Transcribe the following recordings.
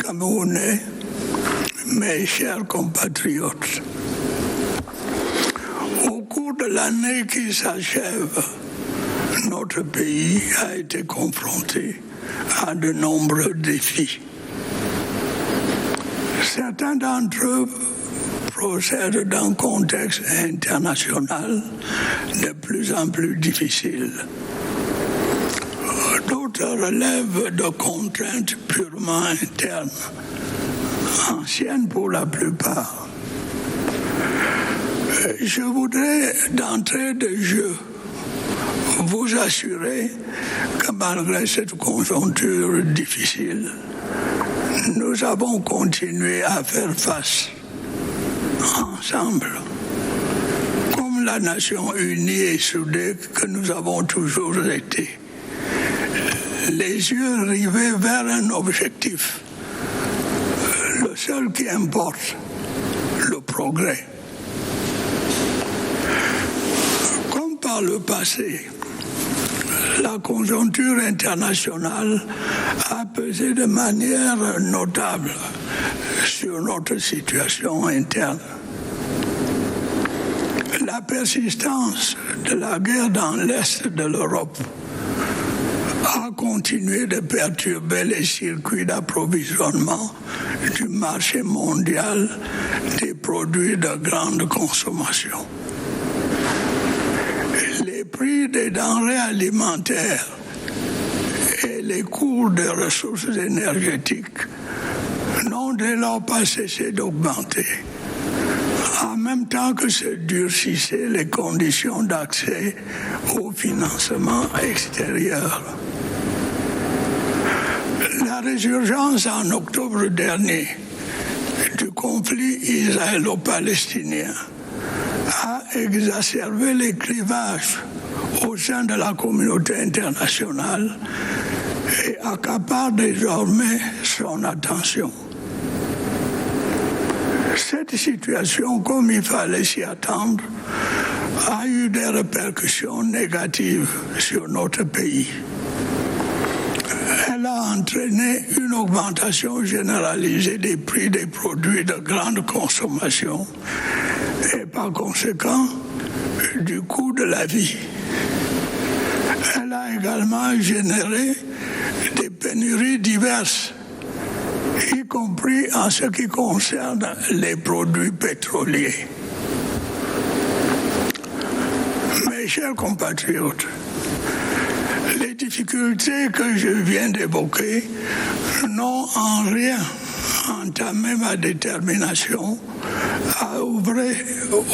Camerounais, mes chers compatriotes, au cours de l'année qui s'achève, notre pays a été confronté à de nombreux défis. Certains d'entre eux procèdent d'un contexte international de plus en plus difficile. D'autres relèvent de contraintes purement internes, anciennes pour la plupart. Je voudrais d'entrée de jeu vous assurer que malgré cette conjoncture difficile, nous avons continué à faire face ensemble, comme la nation unie et soudée que nous avons toujours été, les yeux rivés vers un objectif, le seul qui importe, le progrès. Comme par le passé, la conjoncture internationale a pesé de manière notable sur notre situation interne. La persistance de la guerre dans l'Est de l'Europe a continué de perturber les circuits d'approvisionnement du marché mondial des produits de grande consommation. Les prix des denrées alimentaires et les cours des ressources énergétiques n'ont dès lors pas cessé d'augmenter, en même temps que se durcissaient les conditions d'accès au financement extérieur. La résurgence en octobre dernier du conflit israélo-palestinien a exacerbé les clivages au sein de la communauté internationale et accapare désormais son attention. Cette situation, comme il fallait s'y attendre, a eu des répercussions négatives sur notre pays. Elle a entraîné une augmentation généralisée des prix des produits de grande consommation et par conséquent du coût de la vie. Elle a également généré des pénuries diverses, y compris en ce qui concerne les produits pétroliers. Mes chers compatriotes, les difficultés que je viens d'évoquer n'ont en rien entamé ma détermination à œuvrer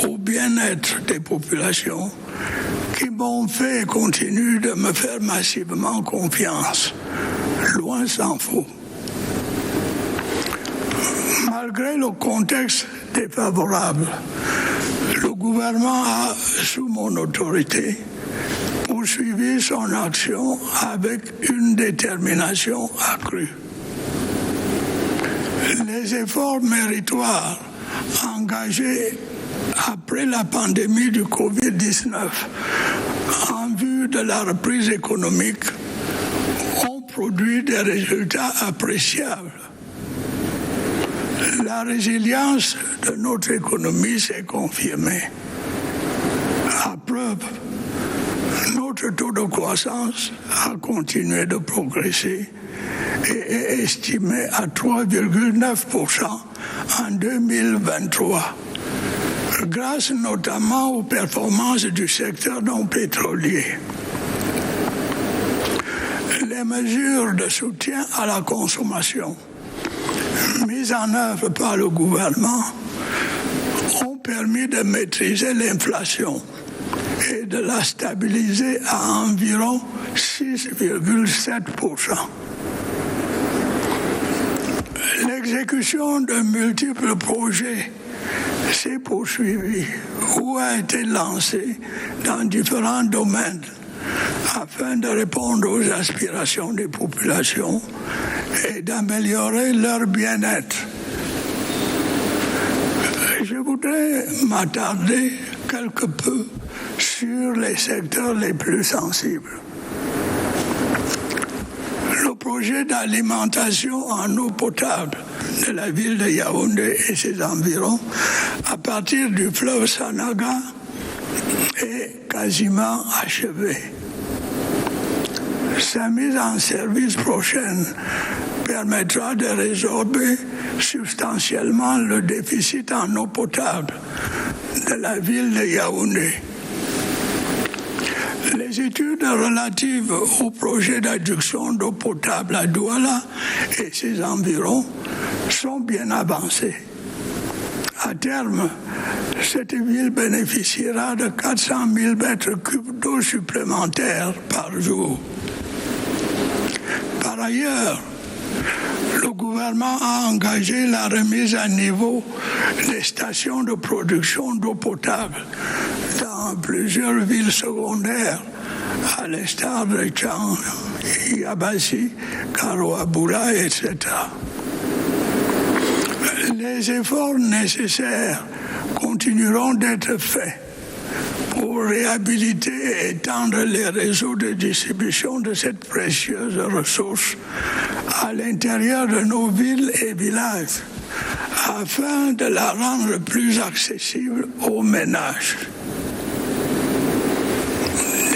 au bien-être des populations qui m'ont fait et continuent de me faire massivement confiance, loin s'en faut. Malgré le contexte défavorable, le gouvernement a, sous mon autorité, poursuivi son action avec une détermination accrue. Les efforts méritoires engagés après la pandémie du Covid-19 en vue de la reprise économique ont produit des résultats appréciables. La résilience de notre économie s'est confirmée. À preuve, notre taux de croissance a continué de progresser et est estimé à 3,9% en 2023, grâce notamment aux performances du secteur non pétrolier. Les mesures de soutien à la consommation mises en œuvre par le gouvernement ont permis de maîtriser l'inflation et de la stabiliser à environ 6,7%. L'exécution de multiples projets s'est poursuivie ou a été lancée dans différents domaines afin de répondre aux aspirations des populations et d'améliorer leur bien-être. Je voudrais m'attarder quelque peu sur les secteurs les plus sensibles. Le projet d'alimentation en eau potable de la ville de Yaoundé et ses environs à partir du fleuve Sanaga est quasiment achevé. Sa mise en service prochaine permettra de résorber substantiellement le déficit en eau potable de la ville de Yaoundé. Les études relatives au projet d'adduction d'eau potable à Douala et ses environs sont bien avancées. À terme, cette ville bénéficiera de 400 000 mètres cubes d'eau supplémentaires par jour. Par ailleurs, le gouvernement a engagé la remise à niveau des stations de production d'eau potable dans plusieurs villes secondaires, à l'instar de Tchang, Yabassi, Karoaboula, etc. Les efforts nécessaires continueront d'être faits pour réhabiliter et étendre les réseaux de distribution de cette précieuse ressource à l'intérieur de nos villes et villages, afin de la rendre plus accessible aux ménages.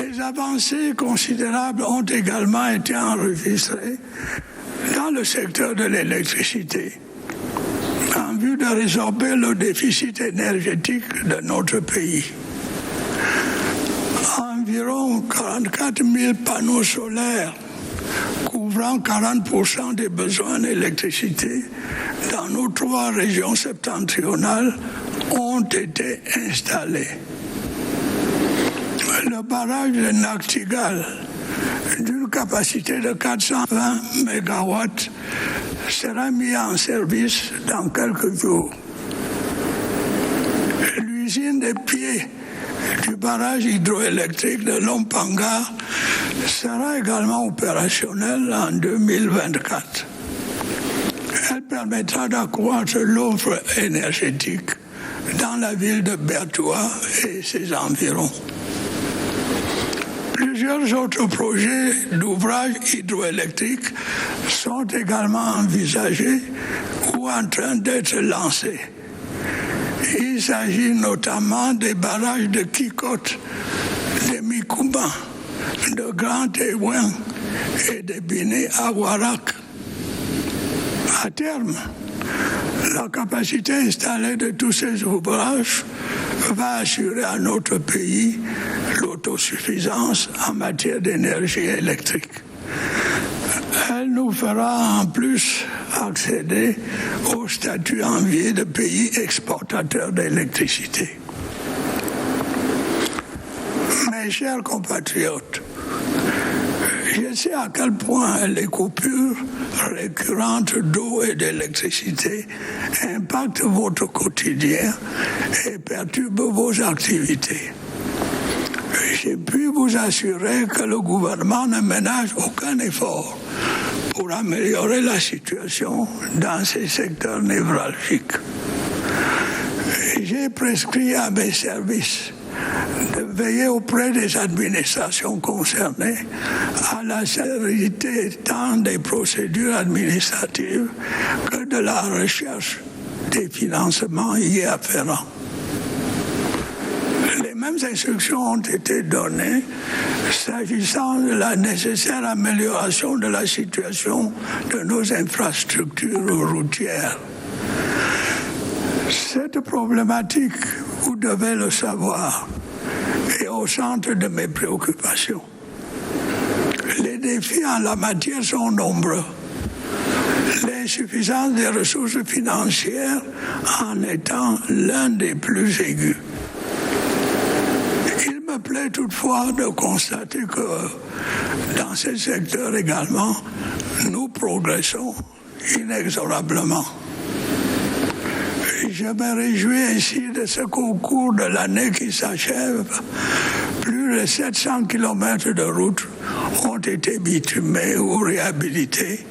Des avancées considérables ont également été enregistrées dans le secteur de l'électricité, en vue de résorber le déficit énergétique de notre pays. Environ 44 000 panneaux solaires couvrant 40% des besoins d'électricité dans nos 3 régions septentrionales ont été installés. Le barrage de Naktigal, d'une capacité de 420 MW, sera mis en service dans quelques jours. L'usine des pieds du barrage hydroélectrique de Lompanga sera également opérationnelle en 2024. Elle permettra d'accroître l'offre énergétique dans la ville de Bertoua et ses environs. Plusieurs autres projets d'ouvrages hydroélectriques sont également envisagés ou en train d'être lancés. Il s'agit notamment des barrages de Kikot, de Mikouba, de Grand Téouin et de Biné à Warak. À terme, la capacité installée de tous ces ouvrages va assurer à notre pays l'autosuffisance en matière d'énergie électrique. Elle nous fera en plus accéder au statut envié de pays exportateur d'électricité. Mes chers compatriotes, je sais à quel point les coupures récurrentes d'eau et d'électricité impactent votre quotidien et perturbent vos activités. J'ai pu vous assurer que le gouvernement ne ménage aucun effort pour améliorer la situation dans ces secteurs névralgiques. J'ai prescrit à mes services de veiller auprès des administrations concernées à la célérité tant des procédures administratives que de la recherche des financements y afférents. Les mêmes instructions ont été données s'agissant de la nécessaire amélioration de la situation de nos infrastructures routières. Cette problématique, vous devez le savoir, est au centre de mes préoccupations. Les défis en la matière sont nombreux. L'insuffisance des ressources financières en étant l'un des plus aigus. Il me plaît toutefois de constater que dans ce secteur également, nous progressons inexorablement. Je me réjouis ainsi de ce qu'au cours de l'année qui s'achève, plus de 700 km de routes ont été bitumées ou réhabilitées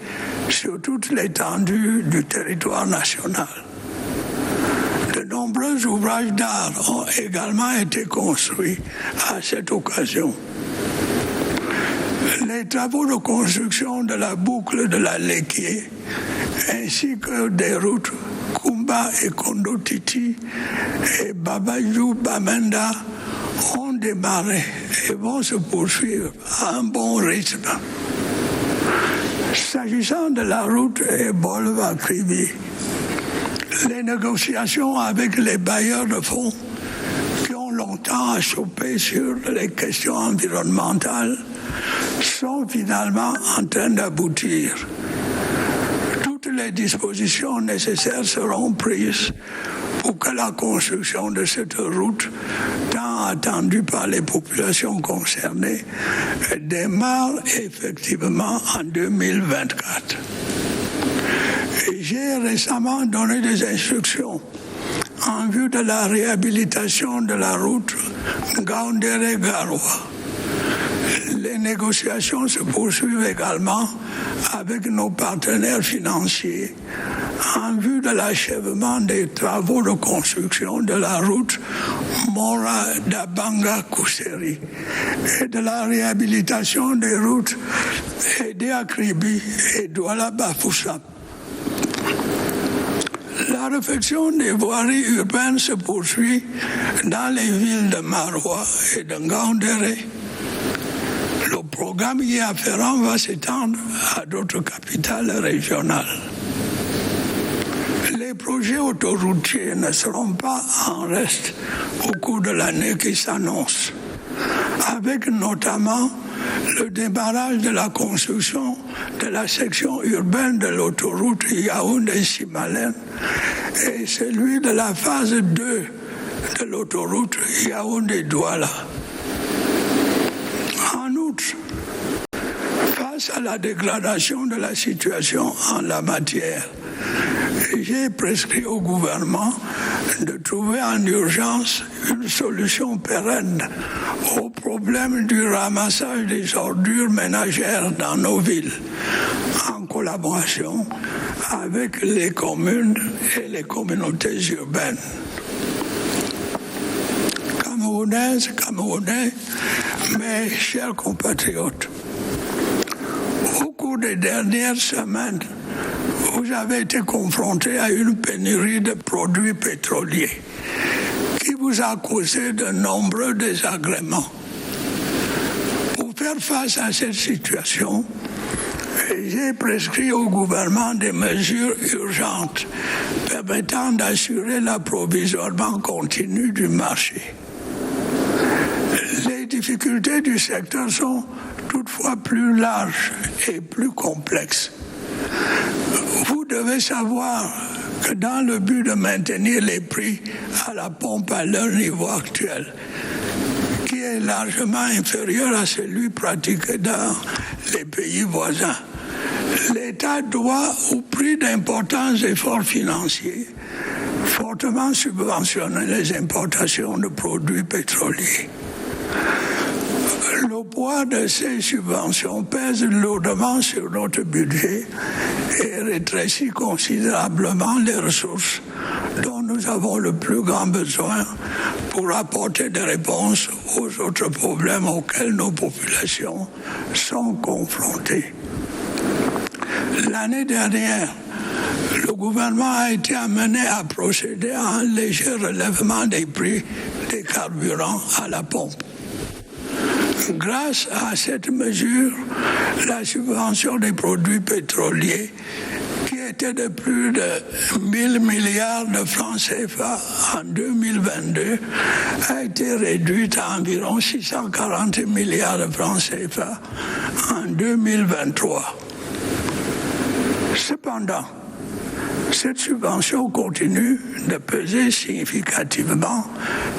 sur toute l'étendue du territoire national. De nombreux ouvrages d'art ont également été construits à cette occasion. Les travaux de construction de la boucle de la Léquier, ainsi que des routes Kumba et Kondotiti et Babajou-Bamenda ont démarré et vont se poursuivre à un bon rythme. S'agissant de la route Bolva-Kribi, les négociations avec les bailleurs de fonds qui ont longtemps achoppé sur les questions environnementales sont finalement en train d'aboutir. Toutes les dispositions nécessaires seront prises pour que la construction de cette route, tant attendue par les populations concernées, démarre effectivement en 2024. J'ai récemment donné des instructions en vue de la réhabilitation de la route Gaoundéré-Garoua. Les négociations se poursuivent également avec nos partenaires financiers en vue de l'achèvement des travaux de construction de la route Mora-Dabanga-Kousseri et de la réhabilitation des routes Edéakribi et Douala-Bafoussam. La réflexion des voiries urbaines se poursuit dans les villes de Maroua et de Ngaoundéré. Le programme y afférent va s'étendre à d'autres capitales régionales. Les projets autoroutiers ne seront pas en reste au cours de l'année qui s'annonce, avec notamment le démarrage de la construction de la section urbaine de l'autoroute Yaoundé-Simalène et celui de la phase 2 de l'autoroute Yaoundé-Douala. En outre, face à la dégradation de la situation en la matière, j'ai prescrit au gouvernement de trouver en urgence une solution pérenne au problème du ramassage des ordures ménagères dans nos villes, en collaboration avec les communes et les communautés urbaines. Camerounaises, Camerounais, mes chers compatriotes, au cours des dernières semaines, vous avez été confrontés à une pénurie de produits pétroliers qui vous a causé de nombreux désagréments. Pour faire face à cette situation, j'ai prescrit au gouvernement des mesures urgentes permettant d'assurer l'approvisionnement continu du marché. Les difficultés du secteur sont toutefois plus larges et plus complexes. Vous devez savoir que dans le but de maintenir les prix à la pompe à leur niveau actuel, qui est largement inférieur à celui pratiqué dans les pays voisins, l'État doit, au prix d'importants efforts financiers, fortement subventionner les importations de produits pétroliers. Le poids de ces subventions pèse lourdement sur notre budget et rétrécit considérablement les ressources dont nous avons le plus grand besoin pour apporter des réponses aux autres problèmes auxquels nos populations sont confrontées. L'année dernière, le gouvernement a été amené à procéder à un léger relèvement des prix des carburants à la pompe. Grâce à cette mesure, la subvention des produits pétroliers, qui était de plus de 1000 milliards de francs CFA en 2022, a été réduite à environ 640 milliards de francs CFA en 2023. Cependant, cette subvention continue de peser significativement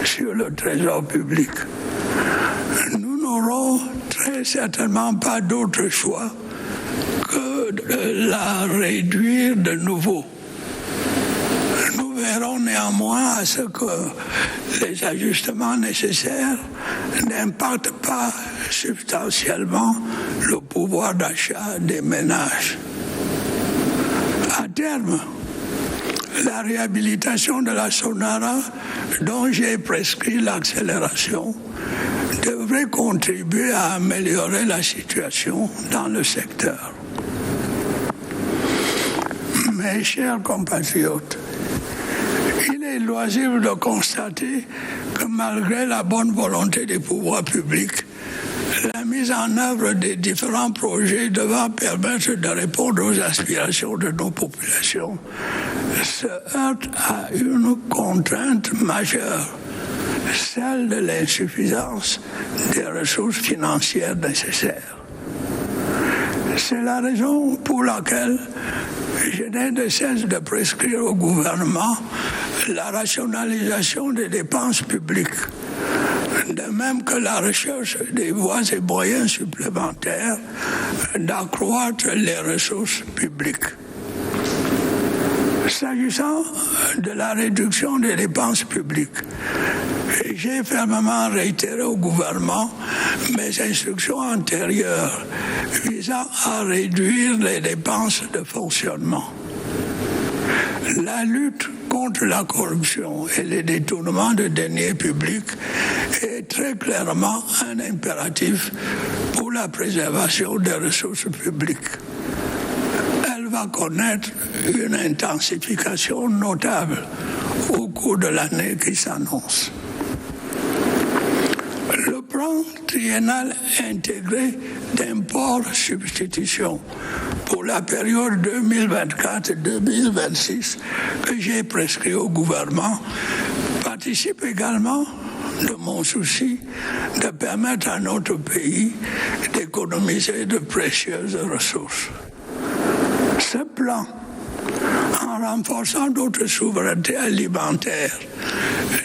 sur le trésor public. Nous n'aurons très certainement pas d'autre choix que de la réduire de nouveau. Nous verrons néanmoins à ce que les ajustements nécessaires n'impactent pas substantiellement le pouvoir d'achat des ménages. À terme, la réhabilitation de la Sonara, dont j'ai prescrit l'accélération, devrait contribuer à améliorer la situation dans le secteur. Mes chers compatriotes, il est loisible de constater que malgré la bonne volonté des pouvoirs publics, la mise en œuvre des différents projets devant permettre de répondre aux aspirations de nos populations se heurte à une contrainte majeure, celle de l'insuffisance des ressources financières nécessaires. C'est la raison pour laquelle je n'ai de cesse de prescrire au gouvernement la rationalisation des dépenses publiques, de même que la recherche des voies et moyens supplémentaires d'accroître les ressources publiques. S'agissant de la réduction des dépenses publiques, j'ai fermement réitéré au gouvernement mes instructions antérieures visant à réduire les dépenses de fonctionnement. La lutte contre la corruption et les détournements de deniers publics est très clairement un impératif pour la préservation des ressources publiques. Elle va connaître une intensification notable au cours de l'année qui s'annonce. Le plan triennal intégré d'import-substitution pour la période 2024-2026 que j'ai prescrit au gouvernement participe également de mon souci de permettre à notre pays d'économiser de précieuses ressources. Ce plan, en renforçant notre souveraineté alimentaire,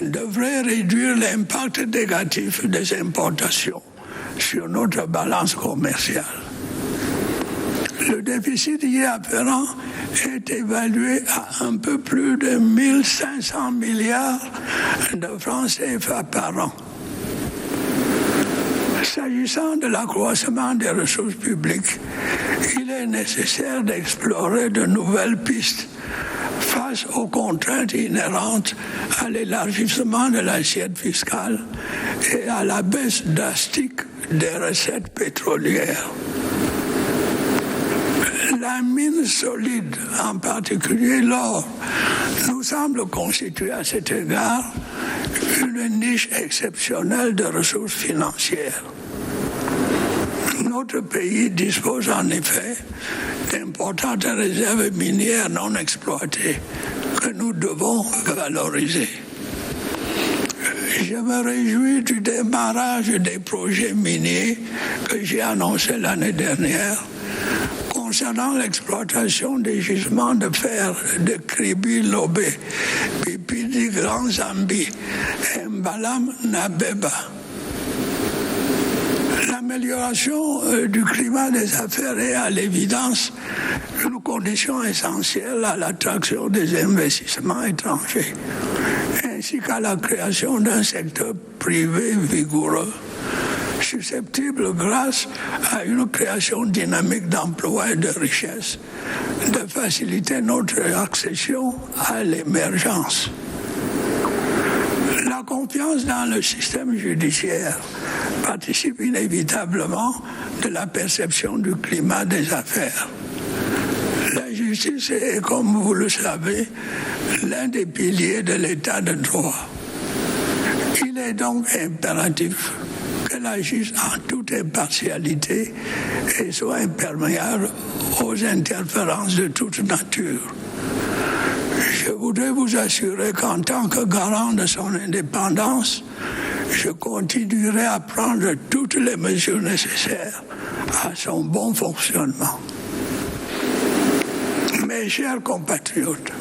devrait réduire l'impact négatif des importations sur notre balance commerciale. Le déficit y afférent est évalué à un peu plus de 1 500 milliards de francs CFA par an. S'agissant de l'accroissement des ressources publiques, il est nécessaire d'explorer de nouvelles pistes face aux contraintes inhérentes à l'élargissement de l'assiette fiscale et à la baisse drastique des recettes pétrolières. La mine solide, en particulier l'or, nous semble constituer à cet égard une niche exceptionnelle de ressources financières. Notre pays dispose en effet d'importantes réserves minières non exploitées que nous devons valoriser. Je me réjouis du démarrage des projets miniers que j'ai annoncé l'année dernière concernant l'exploitation des gisements de fer de Kribi-Lobé, Pipidi Grand Zambi et Mbalam Nabeba. L'amélioration du climat des affaires est à l'évidence une condition essentielle à l'attraction des investissements étrangers, ainsi qu'à la création d'un secteur privé vigoureux, susceptible, grâce à une création dynamique d'emplois et de richesses, de faciliter notre accession à l'émergence. La confiance dans le système judiciaire participe inévitablement de la perception du climat des affaires. La justice est, comme vous le savez, l'un des piliers de l'état de droit. Il est donc impératif qu'elle agisse en toute impartialité et soit imperméable aux interférences de toute nature. Je voudrais vous assurer qu'en tant que garant de son indépendance, je continuerai à prendre toutes les mesures nécessaires à son bon fonctionnement. Mes chers compatriotes,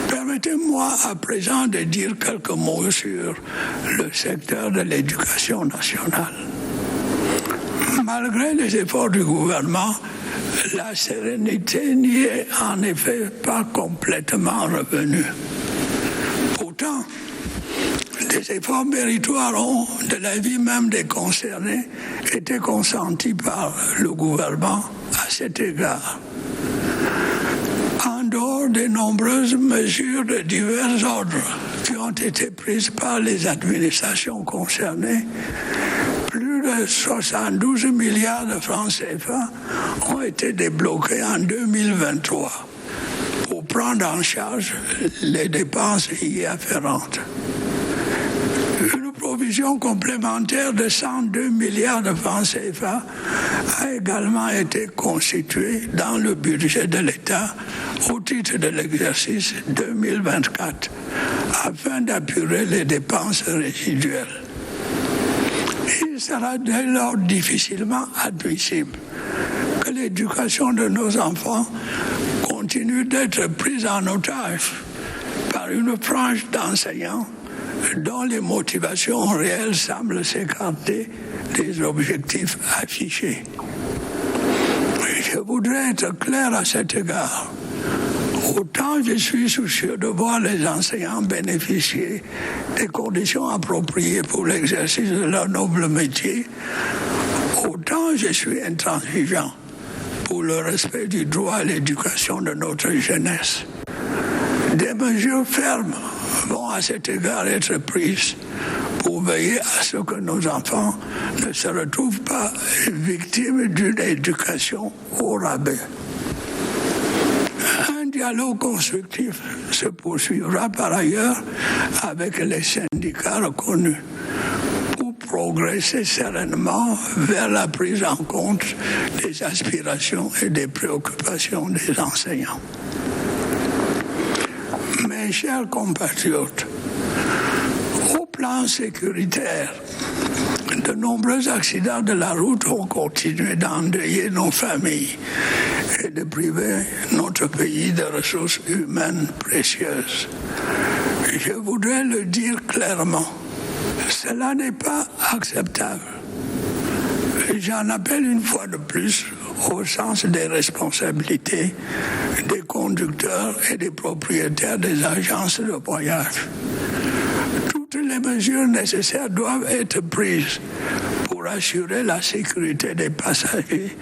permettez-moi à présent de dire quelques mots sur le secteur de l'éducation nationale. Malgré les efforts du gouvernement, la sérénité n'y est en effet pas complètement revenue. Pourtant, des efforts méritoires ont, de l'avis même des concernés, été consentis par le gouvernement à cet égard. En dehors des nombreuses mesures de divers ordres qui ont été prises par les administrations concernées, plus de 72 milliards de francs CFA ont été débloqués en 2023 pour prendre en charge les dépenses y afférentes. Une provision complémentaire de 102 milliards de francs CFA a également été constituée dans le budget de l'État au titre de l'exercice 2024 afin d'apurer les dépenses résiduelles. Il sera dès lors difficilement admissible que l'éducation de nos enfants continue d'être prise en otage par une frange d'enseignants dont les motivations réelles semblent s'écarter des objectifs affichés. Je voudrais être clair à cet égard. Autant je suis soucieux de voir les enseignants bénéficier des conditions appropriées pour l'exercice de leur noble métier, autant je suis intransigeant pour le respect du droit à l'éducation de notre jeunesse. Des mesures fermes vont à cet égard être prises pour veiller à ce que nos enfants ne se retrouvent pas victimes d'une éducation au rabais. Un dialogue constructif se poursuivra par ailleurs avec les syndicats reconnus pour progresser sereinement vers la prise en compte des aspirations et des préoccupations des enseignants. Mes chers compatriotes, au plan sécuritaire, de nombreux accidents de la route ont continué d'endeuiller nos familles et de priver notre pays de ressources humaines précieuses. Je voudrais le dire clairement, cela n'est pas acceptable. J'en appelle une fois de plus au sens des responsabilités des conducteurs et des propriétaires des agences de voyage. Toutes les mesures nécessaires doivent être prises pour assurer la sécurité des passagers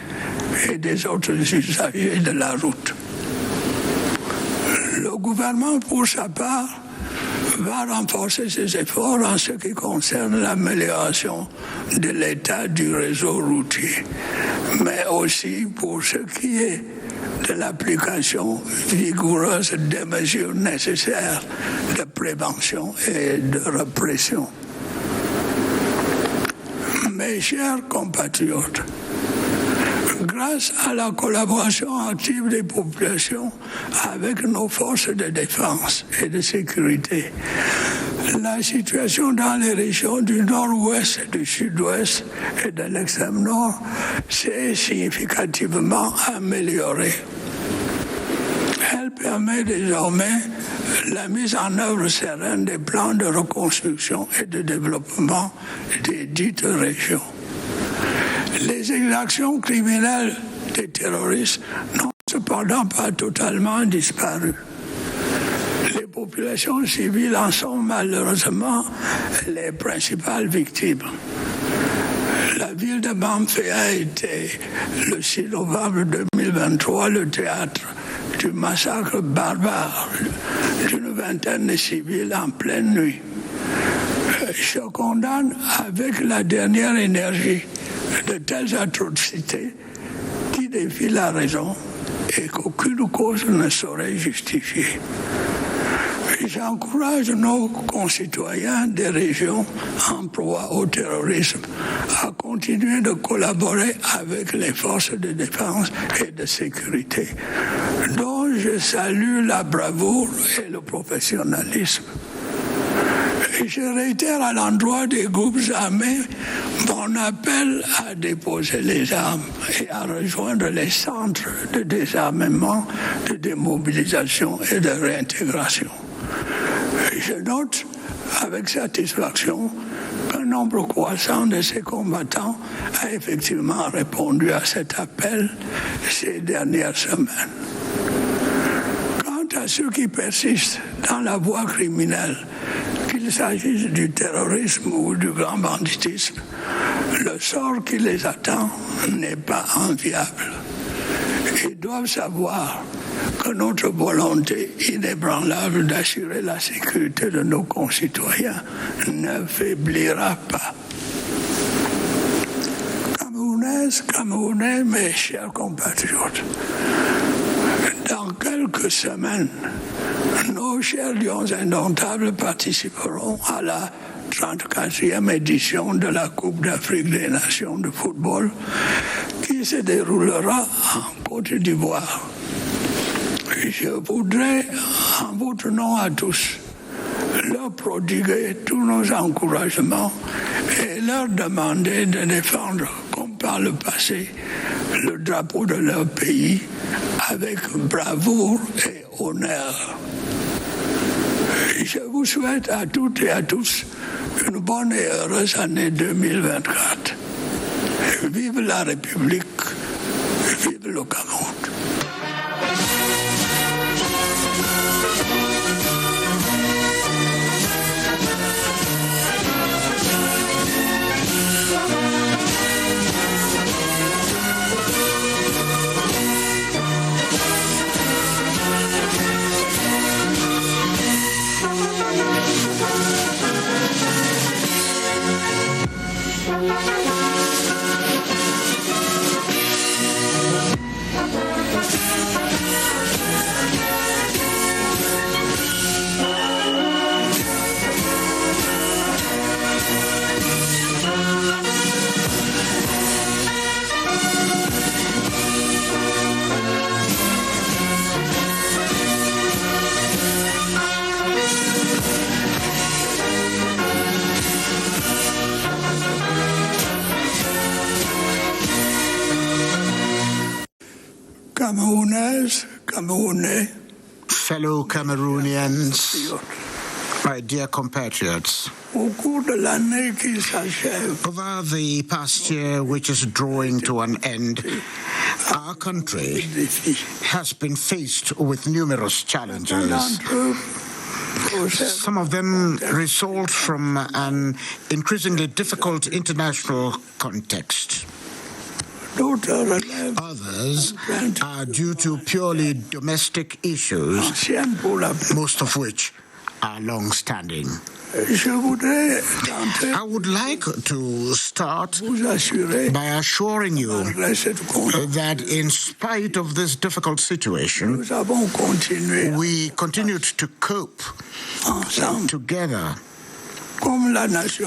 et des autres usagers de la route. Le gouvernement, pour sa part, va renforcer ses efforts en ce qui concerne l'amélioration de l'état du réseau routier, mais aussi pour ce qui est de l'application vigoureuse des mesures nécessaires de prévention et de répression. Mes chers compatriotes, grâce à la collaboration active des populations avec nos forces de défense et de sécurité, la situation dans les régions du nord-ouest, du sud-ouest et de l'extrême nord s'est significativement améliorée. Elle permet désormais la mise en œuvre sereine des plans de reconstruction et de développement des dites régions. Les exactions criminelles des terroristes n'ont cependant pas totalement disparu. Les populations civiles en sont malheureusement les principales victimes. La ville de Bamfé a été, le 6 novembre 2023, le théâtre du massacre barbare d'une vingtaine de civils en pleine nuit. Je condamne avec la dernière énergie de telles atrocités qui défient la raison et qu'aucune cause ne saurait justifier. J'encourage nos concitoyens des régions en proie au terrorisme à continuer de collaborer avec les forces de défense et de sécurité, dont je salue la bravoure et le professionnalisme. Je réitère à l'endroit des groupes armés mon appel à déposer les armes et à rejoindre les centres de désarmement, de démobilisation et de réintégration. Je note avec satisfaction qu'un nombre croissant de ces combattants a effectivement répondu à cet appel ces dernières semaines. Quant à ceux qui persistent dans la voie criminelle, qu'il s'agisse du terrorisme ou du grand banditisme, le sort qui les attend n'est pas enviable. Ils doivent savoir que notre volonté inébranlable d'assurer la sécurité de nos concitoyens ne faiblira pas. Camerounais, mes chers compatriotes, dans quelques semaines, nos chers lions indomptables participeront à la 34e édition de la Coupe d'Afrique des Nations de football qui se déroulera en Côte d'Ivoire. Je voudrais, en votre nom à tous, leur prodiguer tous nos encouragements et leur demander de défendre, comme par le passé, le drapeau de leur pays avec bravoure et honneur. Je vous souhaite à toutes et à tous une bonne et heureuse année 2024. Vive la République, vive le Cameroun. Camerounais, fellow Cameroonians, my dear compatriots, over the past year, which is drawing to an end, our country has been faced with numerous challenges. Some of them result from an increasingly difficult international context. Others are due to purely domestic issues, most of which are long-standing. I would like to start by assuring you that in spite of this difficult situation, we continued to cope together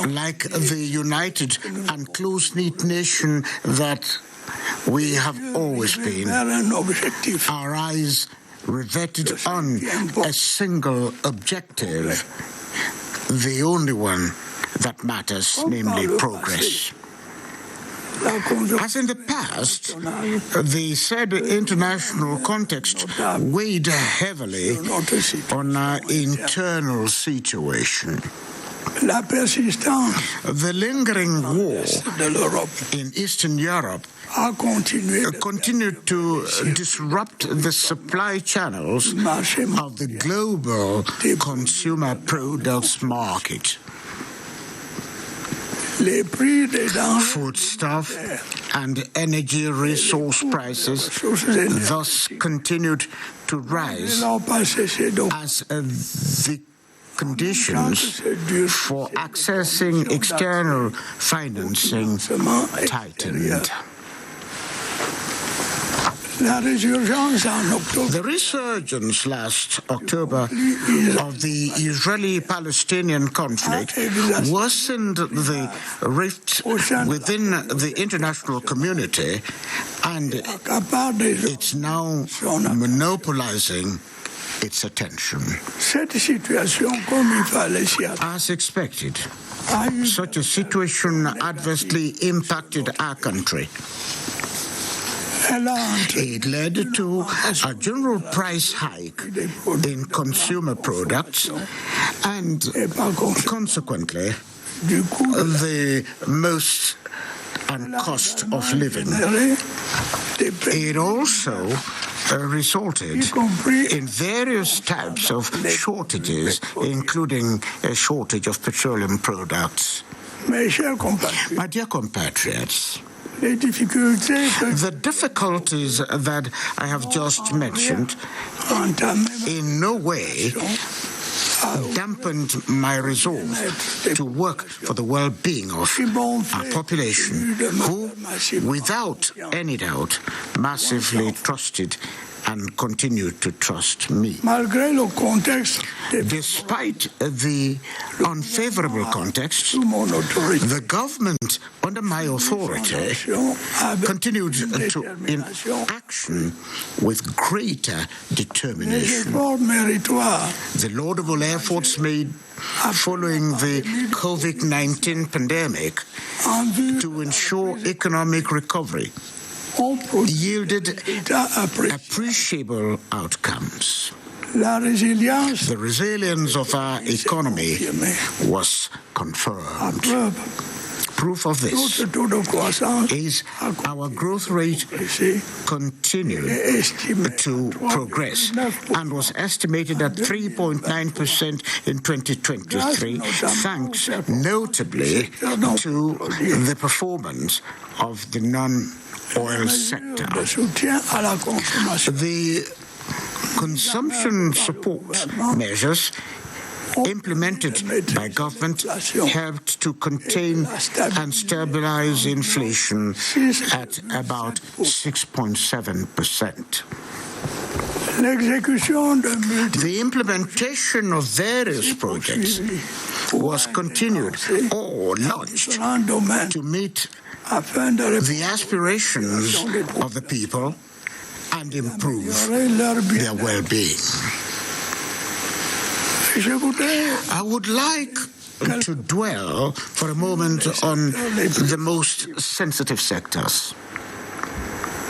like the united and close-knit nation that we have always been. Our eyes riveted on a single objective, the only one that matters, namely progress. As in the past, the said international context weighed heavily on our internal situation. The lingering war in Eastern Europe continued to disrupt the supply channels of the global consumer products market. Foodstuff and energy resource prices thus continued to rise as the conditions for accessing external financing tightened. The resurgence last October of the Israeli-Palestinian conflict worsened the rift within the international community, and it's now monopolizing its attention. As expected, such a situation adversely impacted our country. It led to a general price hike in consumer products and, consequently, the most and cost of living. It also resulted in various types of shortages, including a shortage of petroleum products. My dear compatriots, The difficulties that I have just mentioned in no way dampened my resolve to work for the well-being of our population, who, without any doubt, massively trusted and continue to trust me. Despite the unfavorable context, the government, under my authority, continued to in action with greater determination. The laudable efforts made following the COVID-19 pandemic to ensure economic recovery yielded appreciable outcomes. The resilience of our economy was confirmed. Proof of this is our growth rate continued to progress and was estimated at 3.9% in 2023, thanks notably to the performance of the non-oil sector. The consumption support measures implemented by government helped to contain and stabilize inflation at about 6.7%. The implementation of various projects was continued or launched to meet the aspirations of the people and improve their well-being. I would like to dwell for a moment on the most sensitive sectors.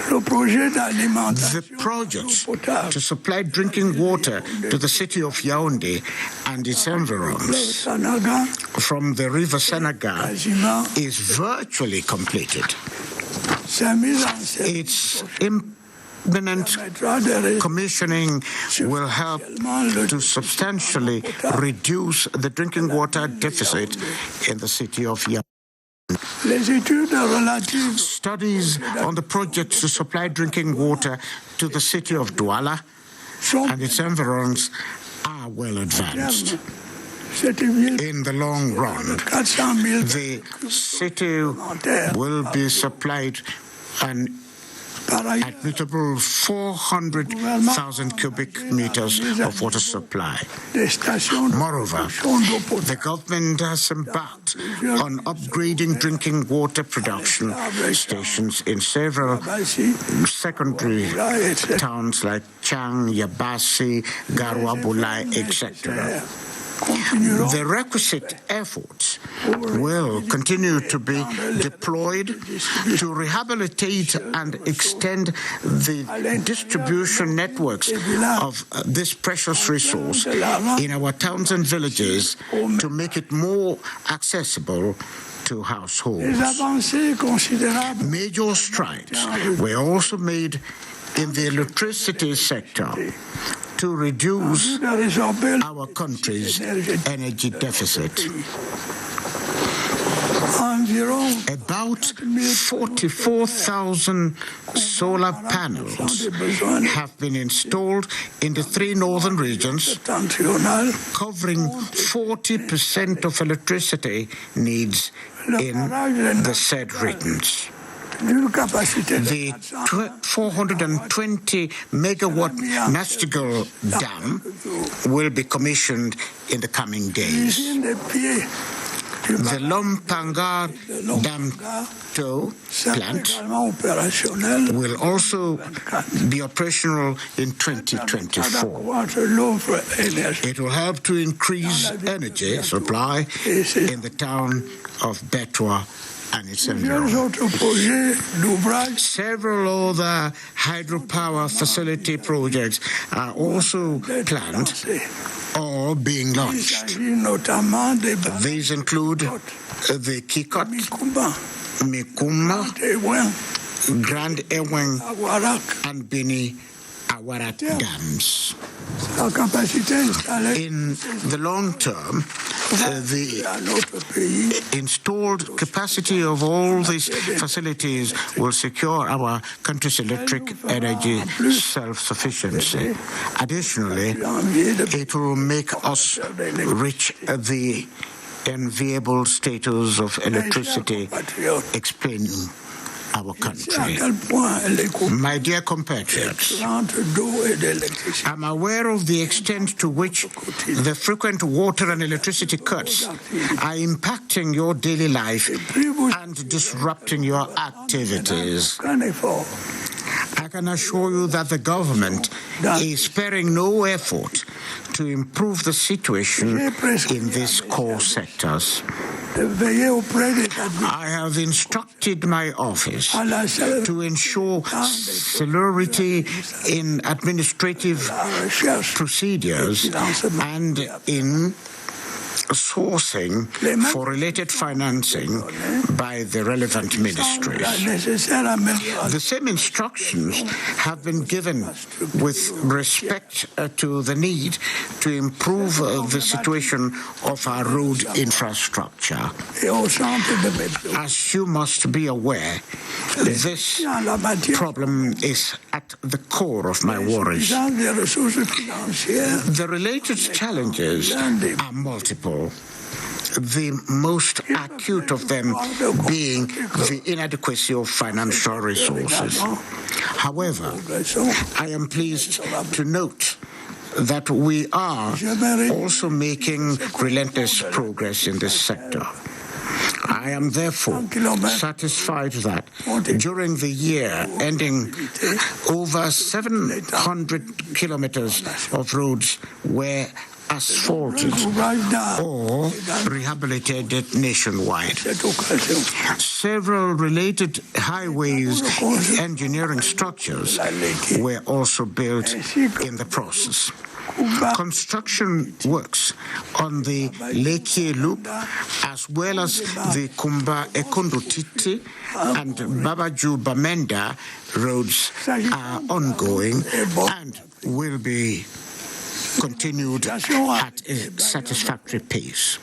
The project to supply drinking water to the city of Yaoundé and its environs from the river Senegal is virtually completed. Its imminent commissioning will help to substantially reduce the drinking water deficit in the city of Yaoundé. Studies on the project to supply drinking water to the city of Douala and its environs are well advanced. In the long run, the city will be supplied an admittable 400,000 cubic meters of water supply. Moreover, the government has embarked on upgrading drinking water production stations in several secondary towns like Chang, Yabasi, Garwa, Bulai, etc. The requisite efforts will continue to be deployed to rehabilitate and extend the distribution networks of this precious resource in our towns and villages to make it more accessible to households. Major strides were also made in the electricity sector to reduce our country's energy deficit. About 44,000 solar panels have been installed in the 3 northern regions, covering 40% of electricity needs in the said regions. The 420 megawatt Nastigal Dam will be commissioned in the coming days. The Lompangar Dam plant will also be operational in 2024. It will help to increase energy supply in the town of Betwa and its environs. Several other hydropower facility projects are also planned or being launched. These include the Kikot, Mikuma, Grand Eweng, and Bini Awarat dams. In the long term, the installed capacity of all these facilities will secure our country's electric energy self-sufficiency. Additionally, it will make us reach the enviable status of electricity explaining our country. My dear compatriots, I'm aware of the extent to which the frequent water and electricity cuts are impacting your daily life and disrupting your activities. I can assure you that the government is sparing no effort to improve the situation in these core sectors. I have instructed my office to ensure celerity in administrative procedures and in sourcing for related financing by the relevant ministries. The same instructions have been given with respect to the need to improve the situation of our road infrastructure. As you must be aware, this problem is at the core of my worries. The related challenges are multiple. The most acute of them being the inadequacy of financial resources. However, I am pleased to note that we are also making relentless progress in this sector. I am therefore satisfied that during the year ending, over 700 kilometers of roads were asphalted or rehabilitated nationwide. Several related highways engineering structures were also built in the process. Construction works on the Leke Loop, as well as the Kumba Ekondotiti and Babaju Bamenda roads are ongoing and will be continued at a satisfactory pace.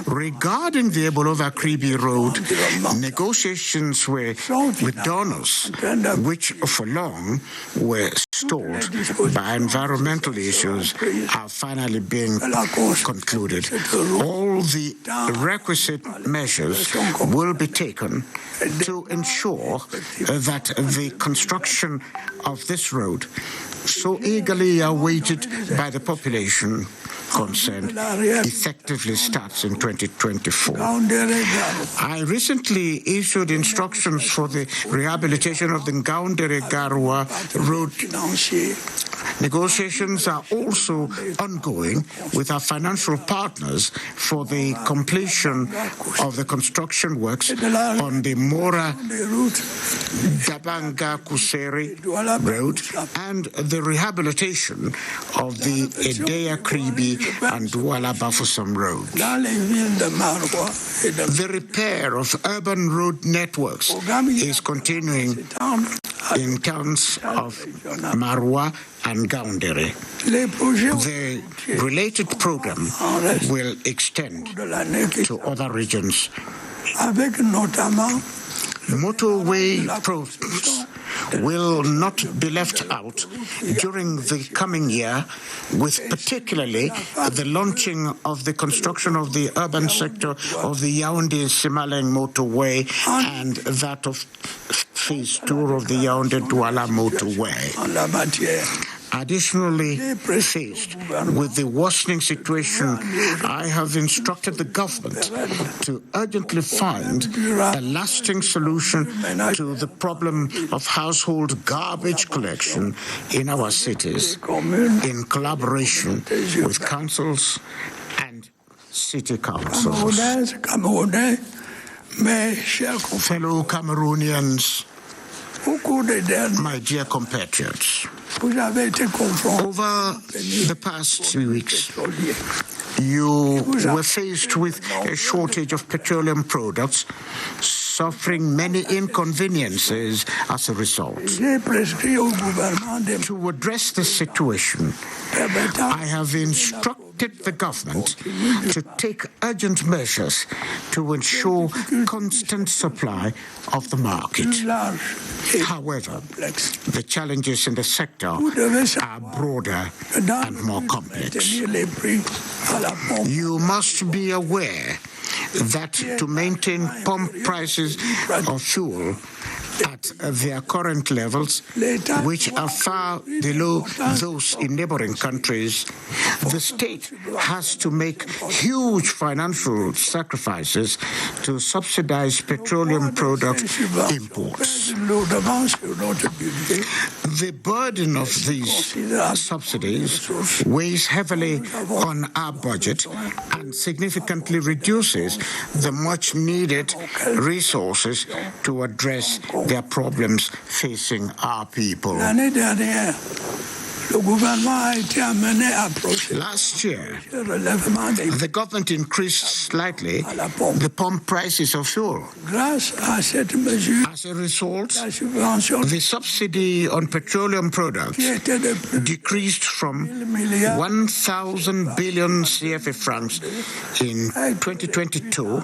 Regarding the Ebolova-Kribi Road, negotiations with donors, which for long were stalled by environmental issues, are finally being concluded. All the requisite measures will be taken to ensure that the construction of this road, so eagerly awaited by the population concerned, effectively starts in 2024. I recently issued instructions for the rehabilitation of the Ngaundere-Garwa road. Negotiations are also ongoing with our financial partners for the completion of the construction works on the Mora-Dabanga-Kuseri road and the rehabilitation of the Edea-Kribi and Douala-Bafoussam road. The repair of urban road networks is continuing in towns of Marwa and Gaundere. The related program will extend to other regions. Motorway projects will not be left out during the coming year, with particularly the launching of the construction of the urban sector of the Yaoundé-Simaleng motorway and that of phase 2 of the Yaoundé-Douala motorway. Additionally, faced with the worsening situation, I have instructed the government to urgently find a lasting solution to the problem of household garbage collection in our cities, in collaboration with councils and city councils. Fellow Cameroonians, my dear compatriots, over the past 3 weeks, you were faced with a shortage of petroleum products, suffering many inconveniences as a result. To address this situation, I have instructed instructed the government to take urgent measures to ensure constant supply of the market. However, the challenges in the sector are broader and more complex. You must be aware that to maintain pump prices of fuel at their current levels, which are far below those in neighboring countries, the state has to make huge financial sacrifices to subsidize petroleum product imports. The burden of these subsidies weighs heavily on our budget and significantly reduces the much-needed resources to address their problems facing our people. Last year, the government increased slightly the pump prices of fuel. As a result, the subsidy on petroleum products decreased from 1,000 billion CFA francs in 2022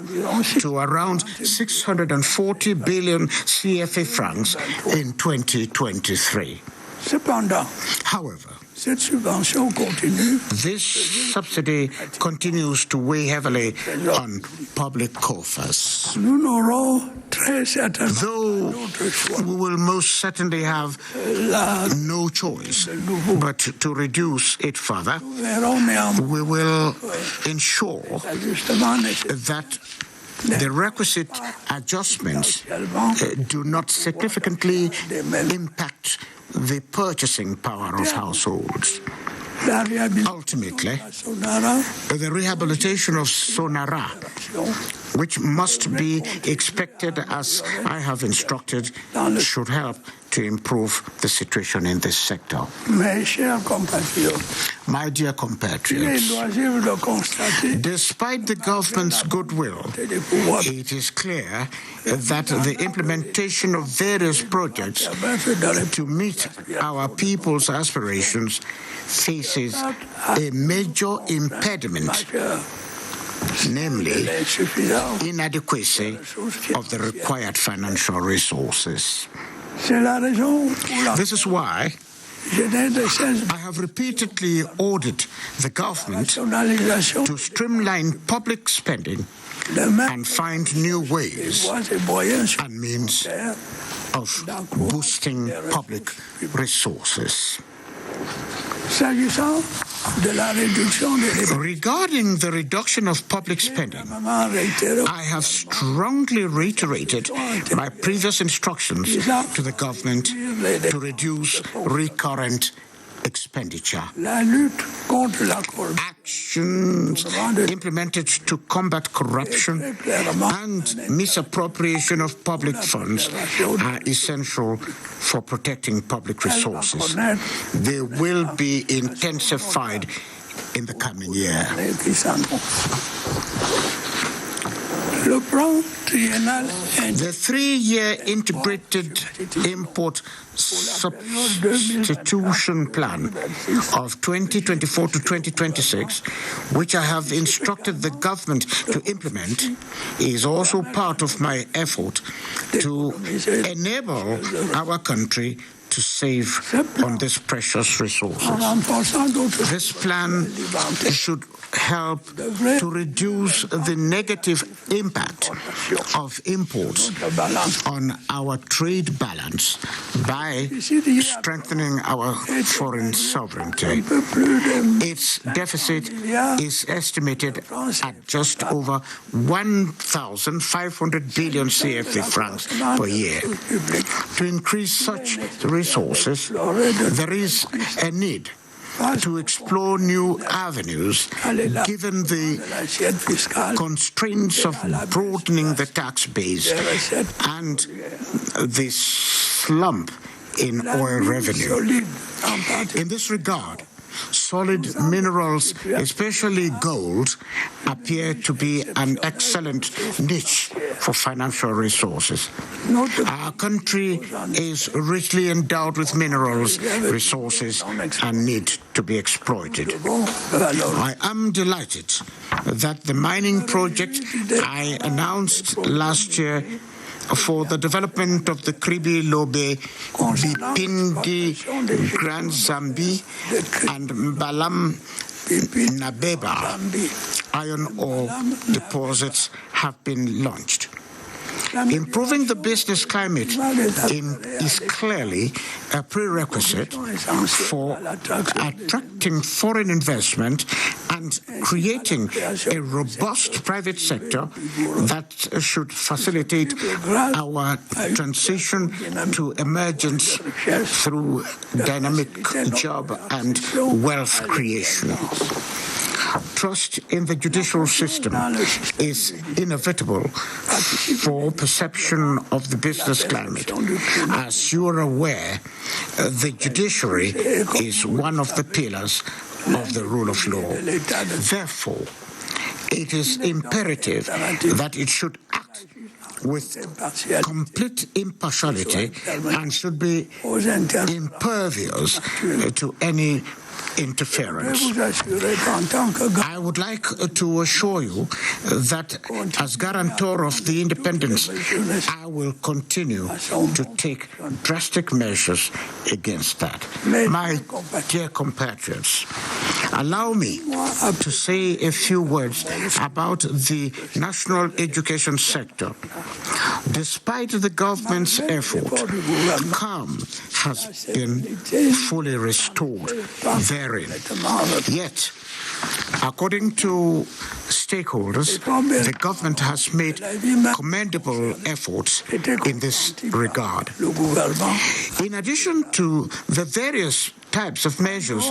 to around 640 billion CFA francs in 2023. However, this subsidy continues to weigh heavily on public coffers. Though we will most certainly have no choice but to reduce it further, we will ensure that the requisite adjustments do not significantly impact the purchasing power of households. Ultimately, the rehabilitation of Sonara, which must be expected as I have instructed, should help to improve the situation in this sector. My dear compatriots, despite the government's goodwill, it is clear that the implementation of various projects to meet our people's aspirations faces a major impediment, namely inadequacy of the required financial resources. This is why I have repeatedly ordered the government to streamline public spending and find new ways and means of boosting public resources. Regarding the reduction of public spending, I have strongly reiterated my previous instructions to the government to reduce recurrent expenditure. Actions implemented to combat corruption and misappropriation of public funds are essential for protecting public resources. They will be intensified in the coming year. The 3-year integrated import substitution plan of 2024 to 2026, which I have instructed the government to implement, is also part of my effort to enable our country to save on these precious resources. This plan should help to reduce the negative impact of imports on our trade balance by strengthening our foreign sovereignty. Its deficit is estimated at just over 1,500 billion CFA francs per year. To increase such resources, there is a need to explore new avenues given the constraints of broadening the tax base and the slump in oil revenue. In this regard, solid minerals, especially gold, appear to be an excellent niche for financial resources. Our country is richly endowed with minerals, resources, and need to be exploited. I am delighted that the mining project I announced last year for the development of the Kribi Lobe, Bipindi, Grand Zambi, and Mbalam Nabeba iron ore deposits have been launched. Improving the business climate is clearly a prerequisite for attracting foreign investment and creating a robust private sector that should facilitate our transition to emergence through dynamic job and wealth creation. Trust in the judicial system is inevitable for perception of the business climate. As you are aware, the judiciary is one of the pillars of the rule of law. Therefore, it is imperative that it should act with complete impartiality and should be impervious to any interference. I would like to assure you that as guarantor of the independence, I will continue to take drastic measures against that. My dear compatriots, allow me to say a few words about the national education sector. Despite the government's effort, calm has been fully restored therein. Yet, according to stakeholders, the government has made commendable efforts in this regard. In addition to the various types of measures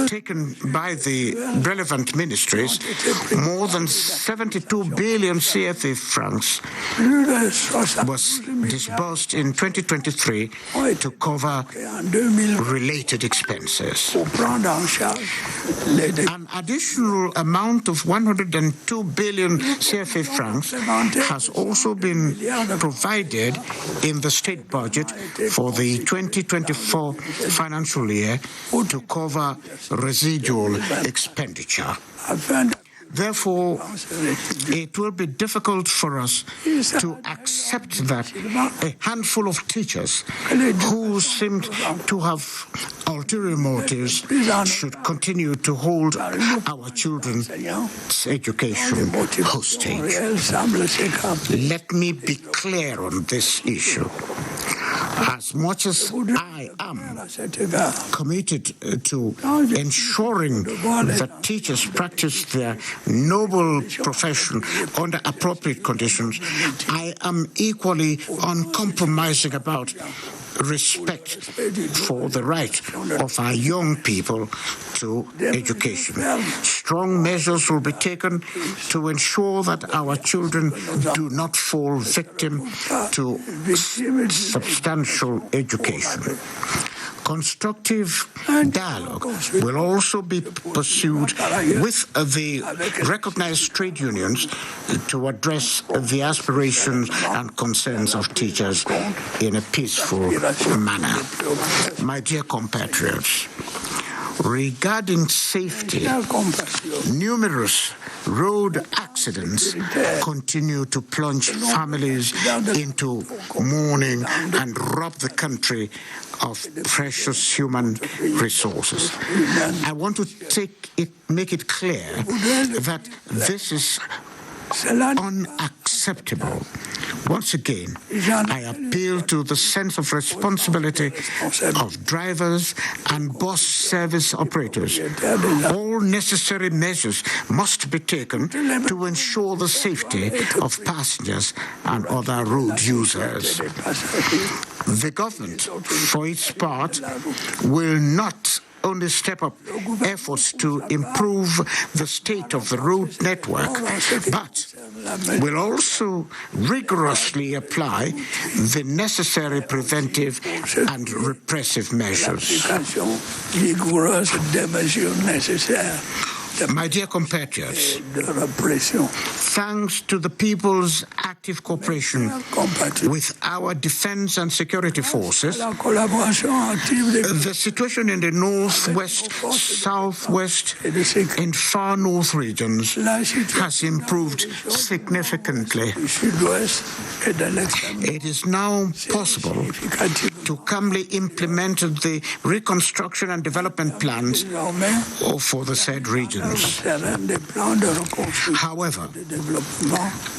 taken by the relevant ministries, more than 72 billion CFA francs was disbursed in 2023 to cover related expenses. An additional amount of 102 billion CFA francs has also been provided in the state budget for the 2024 financial year to cover residual expenditure. Therefore, it will be difficult for us to accept that a handful of teachers who seemed to have ulterior motives should continue to hold our children's education hostage. Let me be clear on this issue. As much as I am committed to ensuring that teachers practice their noble profession under appropriate conditions, I am equally uncompromising about respect for the right of our young people to education. Strong measures will be taken to ensure that our children do not fall victim to substantial education. Constructive dialogue will also be pursued with the recognized trade unions to address the aspirations and concerns of teachers in a peaceful manner. My dear compatriots, regarding safety, numerous road accidents continue to plunge families into mourning and rob the country of precious human resources. I want to make it clear that this is unacceptable. Once again, I appeal to the sense of responsibility of drivers and bus service operators. All necessary measures must be taken to ensure the safety of passengers and other road users. The government, for its part, will not only step up efforts to improve the state of the road network, but will also rigorously apply the necessary preventive and repressive measures. My dear compatriots, thanks to the people's active cooperation with our defense and security forces, the situation in the northwest, southwest, and far north regions has improved significantly. It is now possible to calmly implement the reconstruction and development plans for the said regions. However,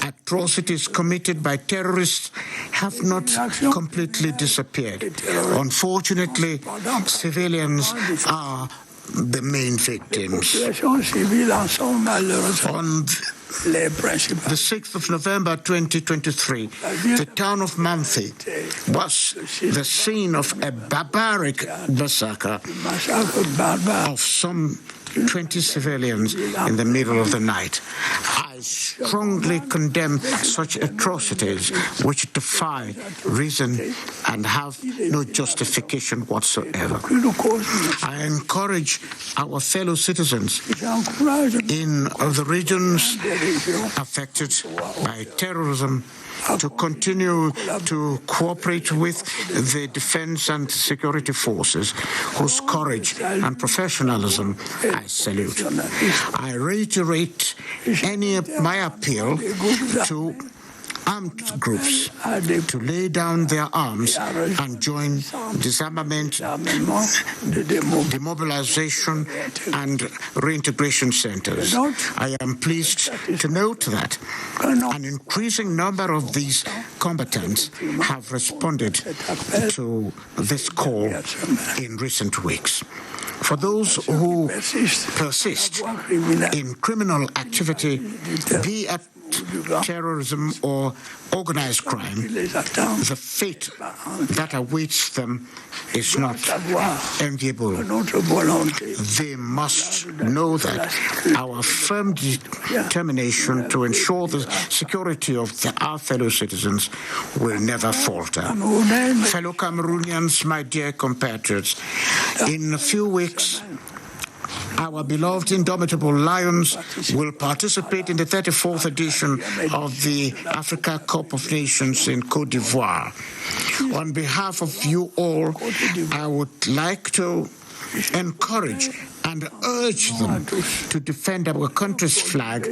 atrocities committed by terrorists have not completely disappeared. Unfortunately, civilians are the main victims. On the 6th of November 2023, the town of Manthi was the scene of a barbaric massacre of some 20 civilians in the middle of the night. I strongly condemn such atrocities which defy reason and have no justification whatsoever. I encourage our fellow citizens in the regions affected by terrorism to continue to cooperate with the defense and security forces, whose courage and professionalism I salute. I reiterate my appeal to armed groups to lay down their arms and join disarmament, demobilization, and reintegration centers. I am pleased to note that an increasing number of these combatants have responded to this call in recent weeks. For those who persist in criminal activity, be it terrorism or organized crime, the fate that awaits them is not enviable. They must know that our firm determination to ensure the security of our fellow citizens will never falter. Fellow Cameroonians, my dear compatriots, in a few weeks, our beloved indomitable Lions will participate in the 34th edition of the Africa Cup of Nations in Côte d'Ivoire. On behalf of you all, I would like to encourage and urge them to defend our country's flag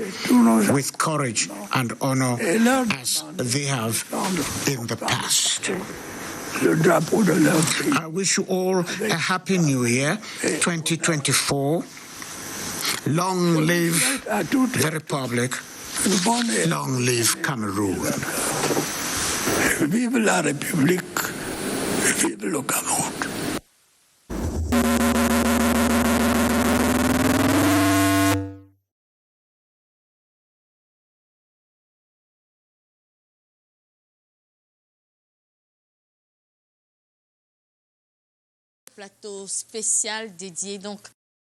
with courage and honor as they have in the past. I wish you all a happy new year, 2024. Long live the Republic. Long live Cameroon. Vive la République. Vive le Cameroun. Plateau spécial dédié donc